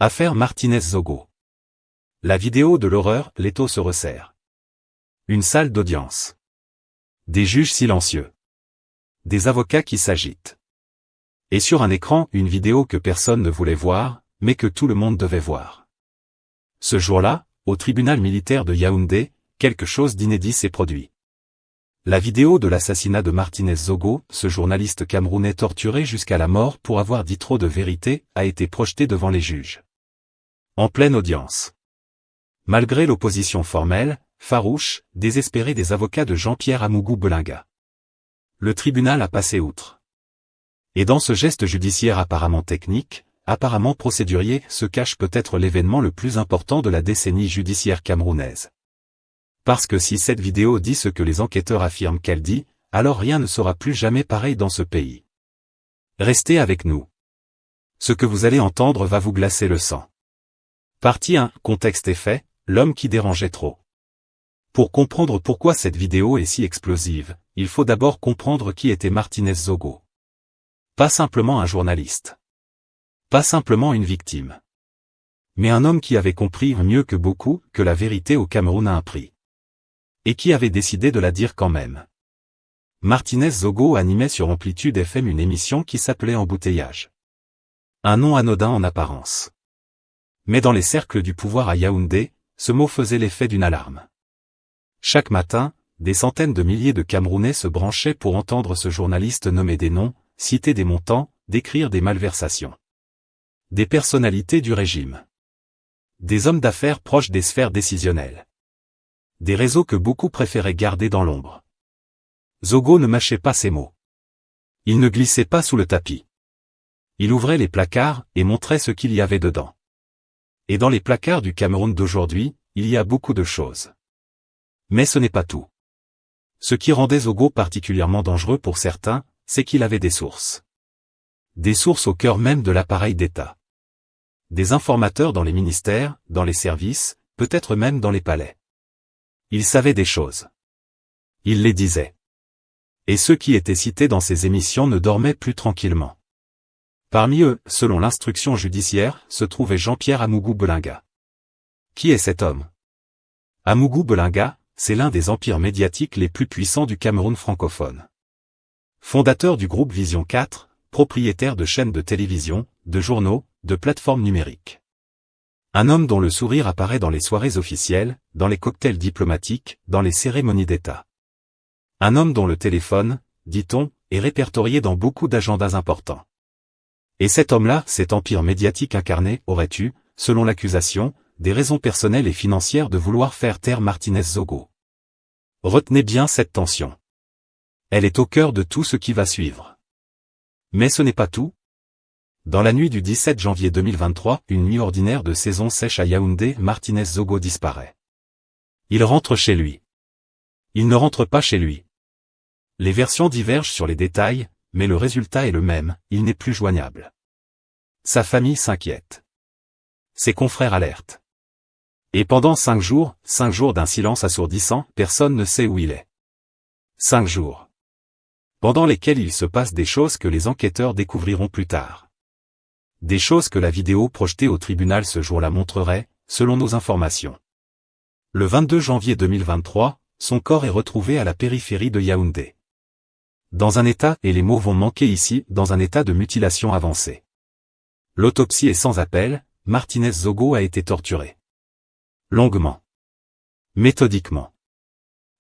Affaire Martinez-Zogo. La vidéo de l'horreur, l'étau se resserre. Une salle d'audience. Des juges silencieux. Des avocats qui s'agitent. Et sur un écran, une vidéo que personne ne voulait voir, mais que tout le monde devait voir. Ce jour-là, au tribunal militaire de Yaoundé, quelque chose d'inédit s'est produit. La vidéo de l'assassinat de Martinez-Zogo, ce journaliste camerounais torturé jusqu'à la mort pour avoir dit trop de vérité, a été projetée devant les juges. En pleine audience. Malgré l'opposition formelle, farouche, désespérée des avocats de Jean-Pierre Amougou Belinga. Le tribunal a passé outre. Et dans ce geste judiciaire apparemment technique, apparemment procédurier, se cache peut-être l'événement le plus important de la décennie judiciaire camerounaise. Parce que si cette vidéo dit ce que les enquêteurs affirment qu'elle dit, alors rien ne sera plus jamais pareil dans ce pays. Restez avec nous. Ce que vous allez entendre va vous glacer le sang. Partie 1, contexte et fait, l'homme qui dérangeait trop. Pour comprendre pourquoi cette vidéo est si explosive, il faut d'abord comprendre qui était Martinez-Zogo. Pas simplement un journaliste. Pas simplement une victime. Mais un homme qui avait compris mieux que beaucoup que la vérité au Cameroun a un prix. Et qui avait décidé de la dire quand même. Martinez-Zogo animait sur Amplitude FM une émission qui s'appelait Embouteillage. Un nom anodin en apparence. Mais dans les cercles du pouvoir à Yaoundé, ce mot faisait l'effet d'une alarme. Chaque matin, des centaines de milliers de Camerounais se branchaient pour entendre ce journaliste nommer des noms, citer des montants, décrire des malversations. Des personnalités du régime. Des hommes d'affaires proches des sphères décisionnelles. Des réseaux que beaucoup préféraient garder dans l'ombre. Zogo ne mâchait pas ses mots. Il ne glissait pas sous le tapis. Il ouvrait les placards et montrait ce qu'il y avait dedans. Et dans les placards du Cameroun d'aujourd'hui, il y a beaucoup de choses. Mais ce n'est pas tout. Ce qui rendait Zogo particulièrement dangereux pour certains, c'est qu'il avait des sources. Des sources au cœur même de l'appareil d'État. Des informateurs dans les ministères, dans les services, peut-être même dans les palais. Il savait des choses. Il les disait. Et ceux qui étaient cités dans ces émissions ne dormaient plus tranquillement. Parmi eux, selon l'instruction judiciaire, se trouvait Jean-Pierre Amougou Belinga. Qui est cet homme? Amougou Belinga, c'est l'un des empires médiatiques les plus puissants du Cameroun francophone. Fondateur du groupe Vision 4, propriétaire de chaînes de télévision, de journaux, de plateformes numériques. Un homme dont le sourire apparaît dans les soirées officielles, dans les cocktails diplomatiques, dans les cérémonies d'État. Un homme dont le téléphone, dit-on, est répertorié dans beaucoup d'agendas importants. Et cet homme-là, cet empire médiatique incarné, aurait eu, selon l'accusation, des raisons personnelles et financières de vouloir faire taire Martinez-Zogo. Retenez bien cette tension. Elle est au cœur de tout ce qui va suivre. Mais ce n'est pas tout. Dans la nuit du 17 janvier 2023, une nuit ordinaire de saison sèche à Yaoundé, Martinez-Zogo disparaît. Il rentre chez lui. Il ne rentre pas chez lui. Les versions divergent sur les détails, mais le résultat est le même, il n'est plus joignable. Sa famille s'inquiète. Ses confrères alertent. Et pendant 5 jours d'un silence assourdissant, personne ne sait où il est. 5 jours. Pendant lesquels il se passe des choses que les enquêteurs découvriront plus tard. Des choses que la vidéo projetée au tribunal ce jour-là montrerait, selon nos informations. Le 22 janvier 2023, son corps est retrouvé à la périphérie de Yaoundé. Dans un état, et les mots vont manquer ici, dans un état de mutilation avancée. L'autopsie est sans appel, Martinez-Zogo a été torturé. Longuement. Méthodiquement.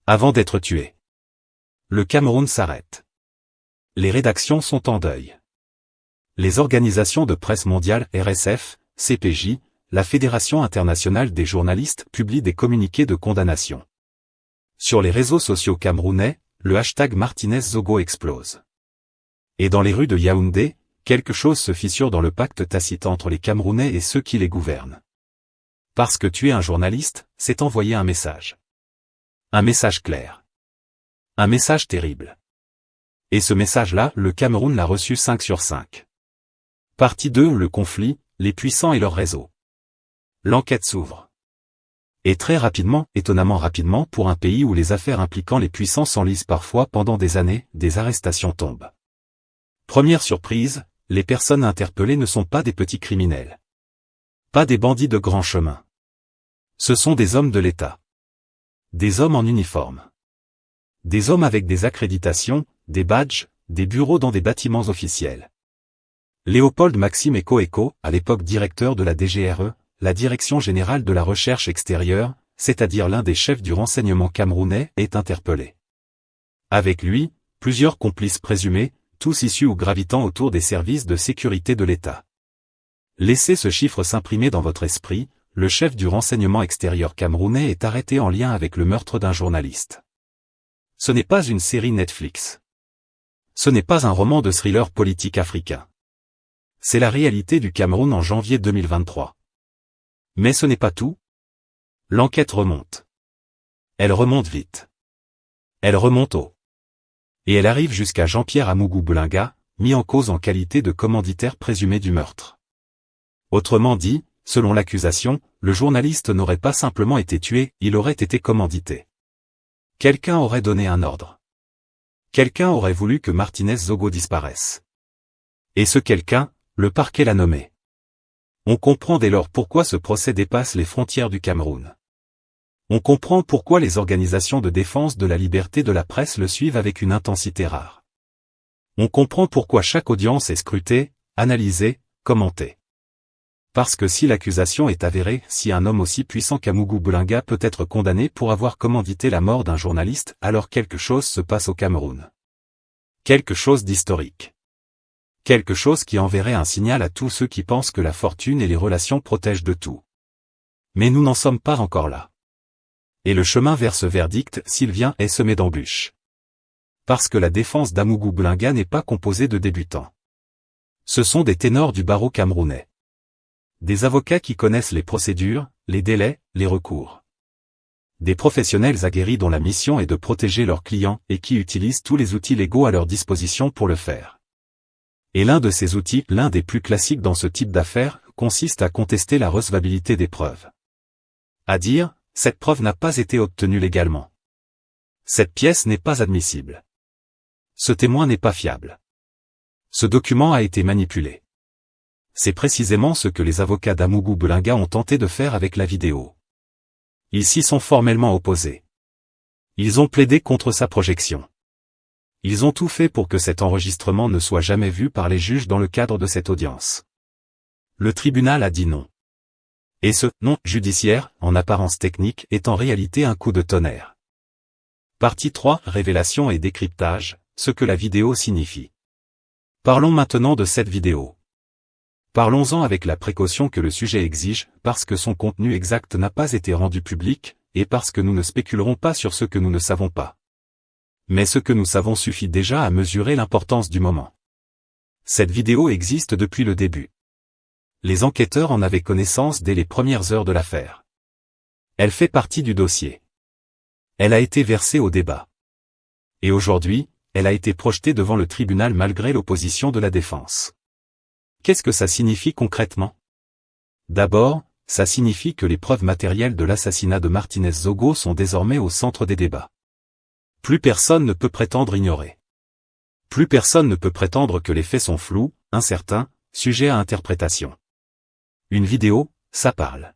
Avant d'être tué. Le Cameroun s'arrête. Les rédactions sont en deuil. Les organisations de presse mondiale, RSF, CPJ, la Fédération internationale des journalistes publient des communiqués de condamnation. Sur les réseaux sociaux camerounais, le hashtag Martinez-Zogo explose. Et dans les rues de Yaoundé, quelque chose se fissure dans le pacte tacite entre les Camerounais et ceux qui les gouvernent. Parce que tuer un journaliste, c'est envoyer un message. Un message clair. Un message terrible. Et ce message-là, le Cameroun l'a reçu 5 sur 5. Partie 2, le conflit, les puissants et leurs réseaux. L'enquête s'ouvre. Et très rapidement, étonnamment rapidement pour un pays où les affaires impliquant les puissants s'enlisent parfois pendant des années, des arrestations tombent. Première surprise, les personnes interpellées ne sont pas des petits criminels. Pas des bandits de grand chemin. Ce sont des hommes de l'État. Des hommes en uniforme. Des hommes avec des accréditations, des badges, des bureaux dans des bâtiments officiels. Léopold Maxime Eko, à l'époque directeur de la DGRE, la Direction Générale de la Recherche Extérieure, c'est-à-dire l'un des chefs du renseignement camerounais, est interpellé. Avec lui, plusieurs complices présumés, tous issus ou gravitant autour des services de sécurité de l'État. Laissez ce chiffre s'imprimer dans votre esprit, le chef du renseignement extérieur camerounais est arrêté en lien avec le meurtre d'un journaliste. Ce n'est pas une série Netflix. Ce n'est pas un roman de thriller politique africain. C'est la réalité du Cameroun en janvier 2023. Mais ce n'est pas tout. L'enquête remonte. Elle remonte vite. Elle remonte haut. Et elle arrive jusqu'à Jean-Pierre Amougou Boulinga, mis en cause en qualité de commanditaire présumé du meurtre. Autrement dit, selon l'accusation, le journaliste n'aurait pas simplement été tué, il aurait été commandité. Quelqu'un aurait donné un ordre. Quelqu'un aurait voulu que Martinez Zogo disparaisse. Et ce quelqu'un, le parquet l'a nommé. On comprend dès lors pourquoi ce procès dépasse les frontières du Cameroun. On comprend pourquoi les organisations de défense de la liberté de la presse le suivent avec une intensité rare. On comprend pourquoi chaque audience est scrutée, analysée, commentée. Parce que si l'accusation est avérée, si un homme aussi puissant qu'Amougou Boulinga peut être condamné pour avoir commandité la mort d'un journaliste, alors quelque chose se passe au Cameroun. Quelque chose d'historique. Quelque chose qui enverrait un signal à tous ceux qui pensent que la fortune et les relations protègent de tout. Mais nous n'en sommes pas encore là. Et le chemin vers ce verdict, s'il vient, est semé d'embûches. Parce que la défense d'Amougou Boulinga n'est pas composée de débutants. Ce sont des ténors du barreau camerounais. Des avocats qui connaissent les procédures, les délais, les recours. Des professionnels aguerris dont la mission est de protéger leurs clients et qui utilisent tous les outils légaux à leur disposition pour le faire. Et l'un de ces outils, l'un des plus classiques dans ce type d'affaires, consiste à contester la recevabilité des preuves. À dire, cette preuve n'a pas été obtenue légalement. Cette pièce n'est pas admissible. Ce témoin n'est pas fiable. Ce document a été manipulé. C'est précisément ce que les avocats d'Amougou Boulinga ont tenté de faire avec la vidéo. Ils s'y sont formellement opposés. Ils ont plaidé contre sa projection. Ils ont tout fait pour que cet enregistrement ne soit jamais vu par les juges dans le cadre de cette audience. Le tribunal a dit non. Et ce « non » judiciaire, en apparence technique, est en réalité un coup de tonnerre. Partie 3, révélation et décryptage, ce que la vidéo signifie. Parlons maintenant de cette vidéo. Parlons-en avec la précaution que le sujet exige, parce que son contenu exact n'a pas été rendu public, et parce que nous ne spéculerons pas sur ce que nous ne savons pas. Mais ce que nous savons suffit déjà à mesurer l'importance du moment. Cette vidéo existe depuis le début. Les enquêteurs en avaient connaissance dès les premières heures de l'affaire. Elle fait partie du dossier. Elle a été versée au débat. Et aujourd'hui, elle a été projetée devant le tribunal malgré l'opposition de la défense. Qu'est-ce que ça signifie concrètement? D'abord, ça signifie que les preuves matérielles de l'assassinat de Martinez Zogo sont désormais au centre des débats. Plus personne ne peut prétendre ignorer. Plus personne ne peut prétendre que les faits sont flous, incertains, sujets à interprétation. Une vidéo, ça parle.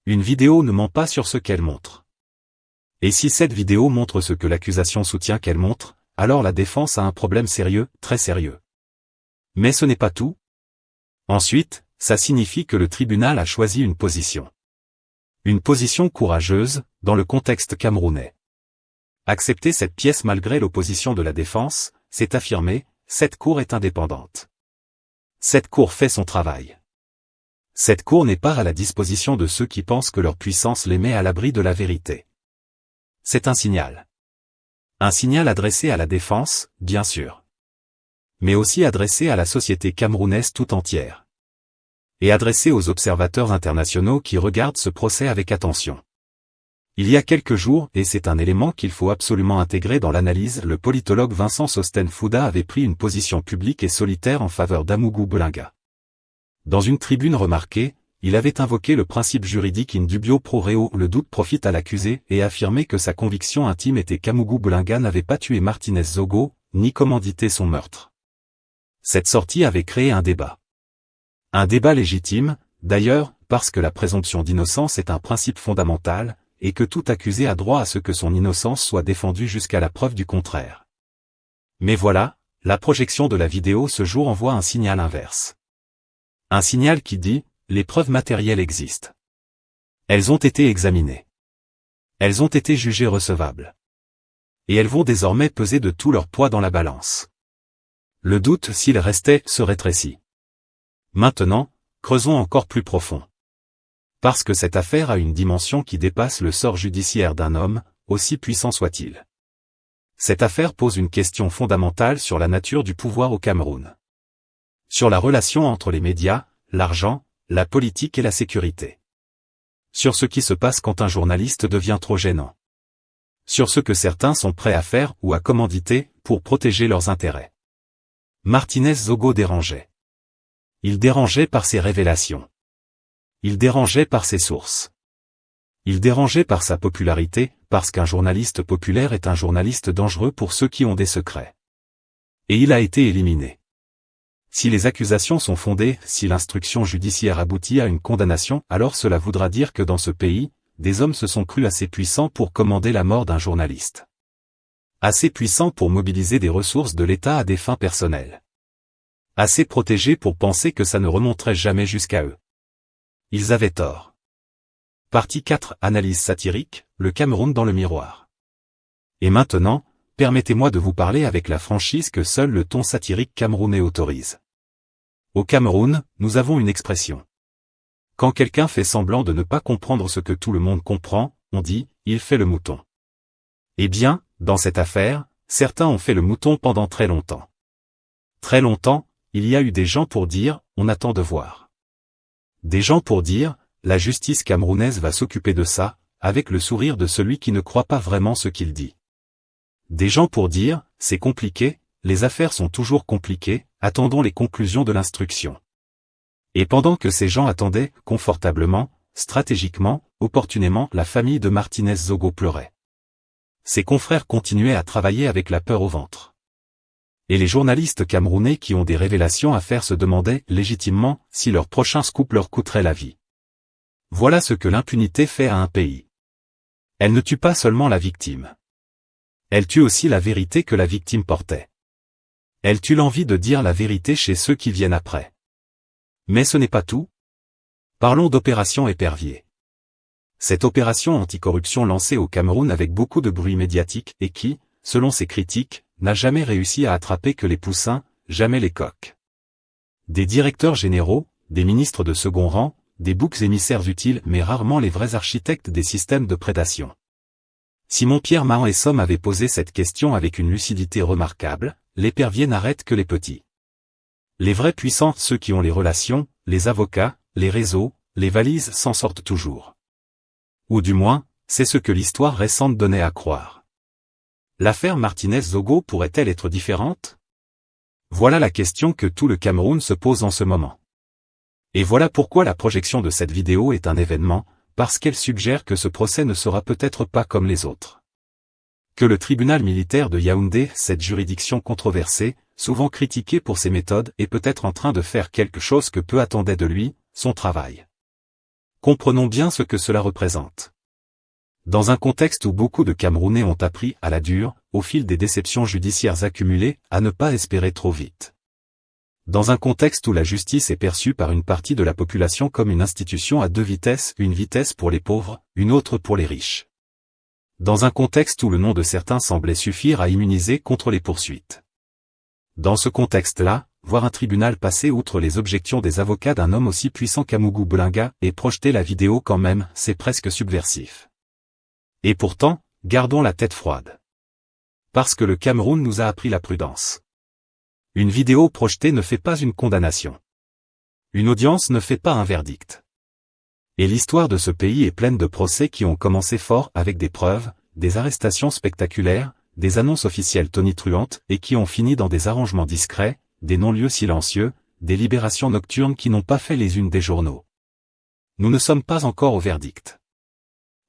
Une vidéo ne ment pas sur ce qu'elle montre. Et si cette vidéo montre ce que l'accusation soutient qu'elle montre, alors la défense a un problème sérieux, très sérieux. Mais ce n'est pas tout. Ensuite, ça signifie que le tribunal a choisi une position. Une position courageuse, dans le contexte camerounais. Accepter cette pièce malgré l'opposition de la défense, c'est affirmer, cette cour est indépendante. Cette cour fait son travail. Cette cour n'est pas à la disposition de ceux qui pensent que leur puissance les met à l'abri de la vérité. C'est un signal. Un signal adressé à la défense, bien sûr. Mais aussi adressé à la société camerounaise tout entière. Et adressé aux observateurs internationaux qui regardent ce procès avec attention. Il y a quelques jours, et c'est un élément qu'il faut absolument intégrer dans l'analyse, le politologue Vincent Sosten Fouda avait pris une position publique et solitaire en faveur d'Amougou Boulinga. Dans une tribune remarquée, il avait invoqué le principe juridique in dubio pro reo, le doute profite à l'accusé, et affirmé que sa conviction intime était qu'Amougou Boulinga n'avait pas tué Martinez Zogo, ni commandité son meurtre. Cette sortie avait créé un débat. Un débat légitime, d'ailleurs, parce que la présomption d'innocence est un principe fondamental, et que tout accusé a droit à ce que son innocence soit défendue jusqu'à la preuve du contraire. Mais voilà, la projection de la vidéo ce jour envoie un signal inverse. Un signal qui dit, les preuves matérielles existent. Elles ont été examinées. Elles ont été jugées recevables. Et elles vont désormais peser de tout leur poids dans la balance. Le doute, s'il restait, se rétrécit. Maintenant, creusons encore plus profond. Parce que cette affaire a une dimension qui dépasse le sort judiciaire d'un homme, aussi puissant soit-il. Cette affaire pose une question fondamentale sur la nature du pouvoir au Cameroun. Sur la relation entre les médias, l'argent, la politique et la sécurité. Sur ce qui se passe quand un journaliste devient trop gênant. Sur ce que certains sont prêts à faire ou à commanditer pour protéger leurs intérêts. Martinez Zogo dérangeait. Il dérangeait par ses révélations. Il dérangeait par ses sources. Il dérangeait par sa popularité, parce qu'un journaliste populaire est un journaliste dangereux pour ceux qui ont des secrets. Et il a été éliminé. Si les accusations sont fondées, si l'instruction judiciaire aboutit à une condamnation, alors cela voudra dire que dans ce pays, des hommes se sont crus assez puissants pour commander la mort d'un journaliste. Assez puissants pour mobiliser des ressources de l'État à des fins personnelles. Assez protégés pour penser que ça ne remonterait jamais jusqu'à eux. Ils avaient tort. Partie 4. Analyse satirique, le Cameroun dans le miroir. Et maintenant, permettez-moi de vous parler avec la franchise que seul le ton satirique camerounais autorise. Au Cameroun, nous avons une expression. Quand quelqu'un fait semblant de ne pas comprendre ce que tout le monde comprend, on dit « il fait le mouton ». Eh bien, dans cette affaire, certains ont fait le mouton pendant très longtemps. Très longtemps, il y a eu des gens pour dire « on attend de voir ». Des gens pour dire « la justice camerounaise va s'occuper de ça », avec le sourire de celui qui ne croit pas vraiment ce qu'il dit. Des gens pour dire « c'est compliqué, les affaires sont toujours compliquées, attendons les conclusions de l'instruction ». Et pendant que ces gens attendaient, confortablement, stratégiquement, opportunément, la famille de Martinez Zogo pleurait. Ses confrères continuaient à travailler avec la peur au ventre. Et les journalistes camerounais qui ont des révélations à faire se demandaient, légitimement, si leur prochain scoop leur coûterait la vie. Voilà ce que l'impunité fait à un pays. Elle ne tue pas seulement la victime. Elle tue aussi la vérité que la victime portait. Elle tue l'envie de dire la vérité chez ceux qui viennent après. Mais ce n'est pas tout. Parlons d'opération Épervier. Cette opération anticorruption lancée au Cameroun avec beaucoup de bruit médiatique et qui, selon ses critiques, n'a jamais réussi à attraper que les poussins, jamais les coqs. Des directeurs généraux, des ministres de second rang, des boucs émissaires utiles mais rarement les vrais architectes des systèmes de prédation. Simon-Pierre Mahon avait posé cette question avec une lucidité remarquable, l'épervier n'arrête que les petits. Les vrais puissants, ceux qui ont les relations, les avocats, les réseaux, les valises s'en sortent toujours. Ou du moins, c'est ce que l'histoire récente donnait à croire. L'affaire Martinez Zogo pourrait-elle être différente? Voilà la question que tout le Cameroun se pose en ce moment. Et voilà pourquoi la projection de cette vidéo est un événement, parce qu'elle suggère que ce procès ne sera peut-être pas comme les autres. Que le tribunal militaire de Yaoundé, cette juridiction controversée, souvent critiquée pour ses méthodes, est peut-être en train de faire quelque chose que peu attendaient de lui, son travail. Comprenons bien ce que cela représente. Dans un contexte où beaucoup de Camerounais ont appris, à la dure, au fil des déceptions judiciaires accumulées, à ne pas espérer trop vite. Dans un contexte où la justice est perçue par une partie de la population comme une institution à deux vitesses, une vitesse pour les pauvres, une autre pour les riches. Dans un contexte où le nom de certains semblait suffire à immuniser contre les poursuites. Dans ce contexte-là, voir un tribunal passer outre les objections des avocats d'un homme aussi puissant qu'Amougou Boulinga et projeter la vidéo quand même, c'est presque subversif. Et pourtant, gardons la tête froide. Parce que le Cameroun nous a appris la prudence. Une vidéo projetée ne fait pas une condamnation. Une audience ne fait pas un verdict. Et l'histoire de ce pays est pleine de procès qui ont commencé fort avec des preuves, des arrestations spectaculaires, des annonces officielles tonitruantes et qui ont fini dans des arrangements discrets, des non-lieux silencieux, des libérations nocturnes qui n'ont pas fait les unes des journaux. Nous ne sommes pas encore au verdict.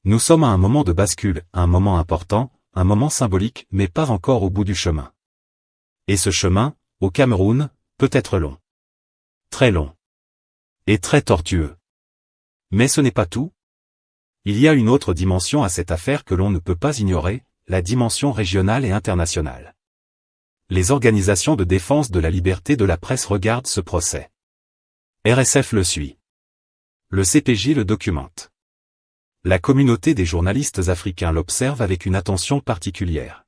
Nous sommes à un moment de bascule, un moment important, un moment symbolique, mais pas encore au bout du chemin. Et ce chemin, au Cameroun, peut être long. Très long. Et très tortueux. Mais ce n'est pas tout. Il y a une autre dimension à cette affaire que l'on ne peut pas ignorer, la dimension régionale et internationale. Les organisations de défense de la liberté de la presse regardent ce procès. RSF le suit. Le CPJ le documente. La communauté des journalistes africains l'observe avec une attention particulière.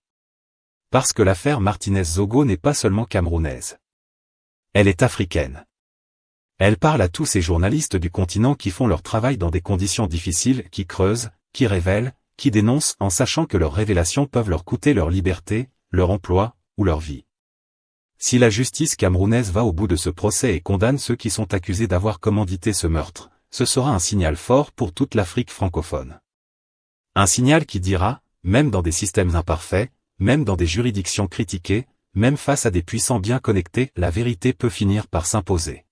Parce que l'affaire Martinez-Zogo n'est pas seulement camerounaise. Elle est africaine. Elle parle à tous ces journalistes du continent qui font leur travail dans des conditions difficiles, qui creusent, qui révèlent, qui dénoncent en sachant que leurs révélations peuvent leur coûter leur liberté, leur emploi, ou leur vie. Si la justice camerounaise va au bout de ce procès et condamne ceux qui sont accusés d'avoir commandité ce meurtre, ce sera un signal fort pour toute l'Afrique francophone. Un signal qui dira, même dans des systèmes imparfaits, même dans des juridictions critiquées, même face à des puissants bien connectés, la vérité peut finir par s'imposer.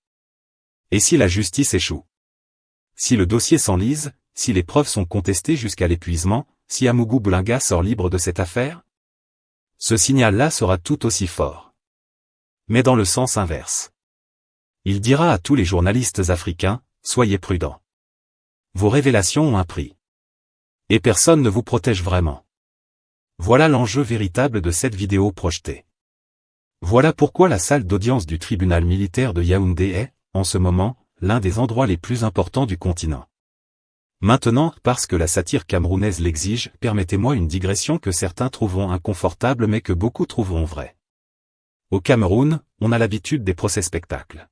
Et si la justice échoue? Si le dossier s'enlise, si les preuves sont contestées jusqu'à l'épuisement, si Amougou Boulinga sort libre de cette affaire? Ce signal-là sera tout aussi fort. Mais dans le sens inverse. Il dira à tous les journalistes africains, soyez prudents. Vos révélations ont un prix. Et personne ne vous protège vraiment. Voilà l'enjeu véritable de cette vidéo projetée. Voilà pourquoi la salle d'audience du tribunal militaire de Yaoundé est, en ce moment, l'un des endroits les plus importants du continent. Maintenant, parce que la satire camerounaise l'exige, permettez-moi une digression que certains trouveront inconfortable mais que beaucoup trouveront vraie. Au Cameroun, on a l'habitude des procès-spectacles.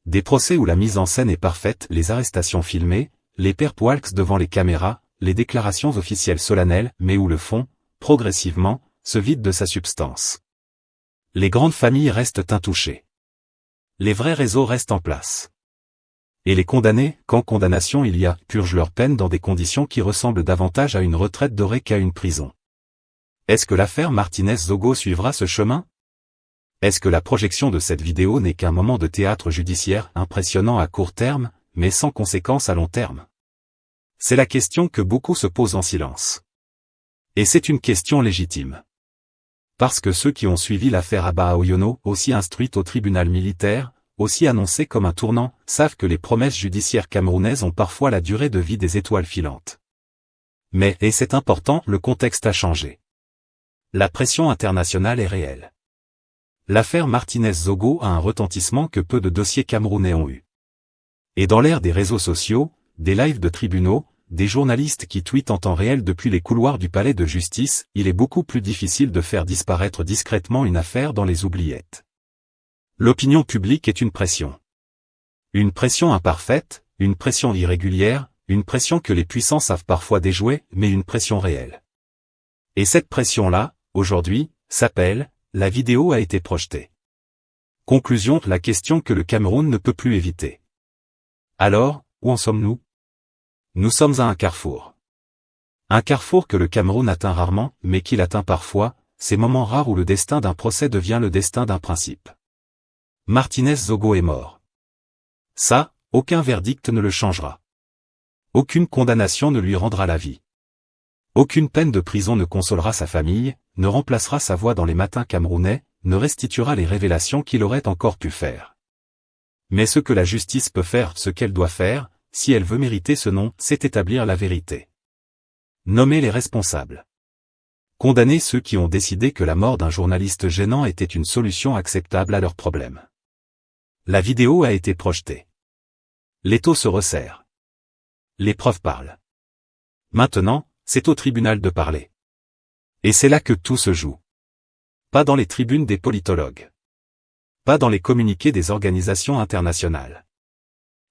Des procès où la mise en scène est parfaite, les arrestations filmées, les perpoualks devant les caméras, les déclarations officielles solennelles, mais où le fond, progressivement, se vide de sa substance. Les grandes familles restent intouchées. Les vrais réseaux restent en place. Et les condamnés, quand condamnation il y a, purgent leur peine dans des conditions qui ressemblent davantage à une retraite dorée qu'à une prison. Est-ce que l'affaire Martinez-Zogo suivra ce chemin? Est-ce que la projection de cette vidéo n'est qu'un moment de théâtre judiciaire impressionnant à court terme, mais sans conséquences à long terme? C'est la question que beaucoup se posent en silence. Et c'est une question légitime. Parce que ceux qui ont suivi l'affaire Abba Oyono, aussi instruite au tribunal militaire, aussi annoncée comme un tournant, savent que les promesses judiciaires camerounaises ont parfois la durée de vie des étoiles filantes. Mais, et c'est important, le contexte a changé. La pression internationale est réelle. L'affaire Martinez-Zogo a un retentissement que peu de dossiers camerounais ont eu. Et dans l'ère des réseaux sociaux, des lives de tribunaux, des journalistes qui tweetent en temps réel depuis les couloirs du palais de justice, il est beaucoup plus difficile de faire disparaître discrètement une affaire dans les oubliettes. L'opinion publique est une pression. Une pression imparfaite, une pression irrégulière, une pression que les puissants savent parfois déjouer, mais une pression réelle. Et cette pression-là, aujourd'hui, s'appelle « La vidéo a été projetée ». Conclusion, la question que le Cameroun ne peut plus éviter. Alors, où en sommes-nous? Nous sommes à un carrefour. Un carrefour que le Cameroun atteint rarement, mais qu'il atteint parfois, ces moments rares où le destin d'un procès devient le destin d'un principe. Martinez-Zogo est mort. Ça, aucun verdict ne le changera. Aucune condamnation ne lui rendra la vie. Aucune peine de prison ne consolera sa famille, ne remplacera sa voix dans les matins camerounais, ne restituera les révélations qu'il aurait encore pu faire. Mais ce que la justice peut faire, ce qu'elle doit faire, si elle veut mériter ce nom, c'est établir la vérité. Nommer les responsables. Condamner ceux qui ont décidé que la mort d'un journaliste gênant était une solution acceptable à leurs problèmes. La vidéo a été projetée. L'étau se resserre. Les preuves parlent. Maintenant, c'est au tribunal de parler. Et c'est là que tout se joue. Pas dans les tribunes des politologues. Pas dans les communiqués des organisations internationales.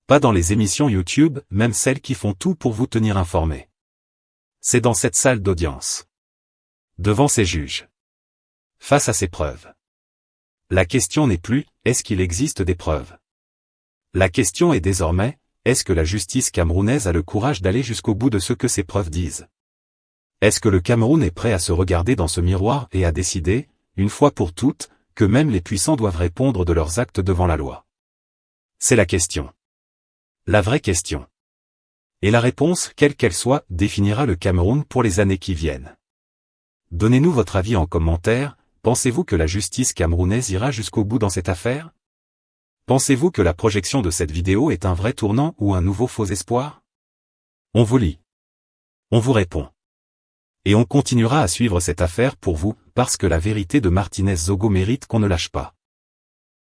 Pas dans les émissions YouTube, même celles qui font tout pour vous tenir informés. C'est dans cette salle d'audience. Devant ces juges. Face à ces preuves. La question n'est plus, est-ce qu'il existe des preuves? La question est désormais, est-ce que la justice camerounaise a le courage d'aller jusqu'au bout de ce que ces preuves disent? Est-ce que le Cameroun est prêt à se regarder dans ce miroir et à décider, une fois pour toutes, que même les puissants doivent répondre de leurs actes devant la loi? C'est la question. La vraie question. Et la réponse, quelle qu'elle soit, définira le Cameroun pour les années qui viennent. Donnez-nous votre avis en commentaire, pensez-vous que la justice camerounaise ira jusqu'au bout dans cette affaire? Pensez-vous que la projection de cette vidéo est un vrai tournant ou un nouveau faux espoir? On vous lit. On vous répond. Et on continuera à suivre cette affaire pour vous, parce que la vérité de Martinez Zogo mérite qu'on ne lâche pas.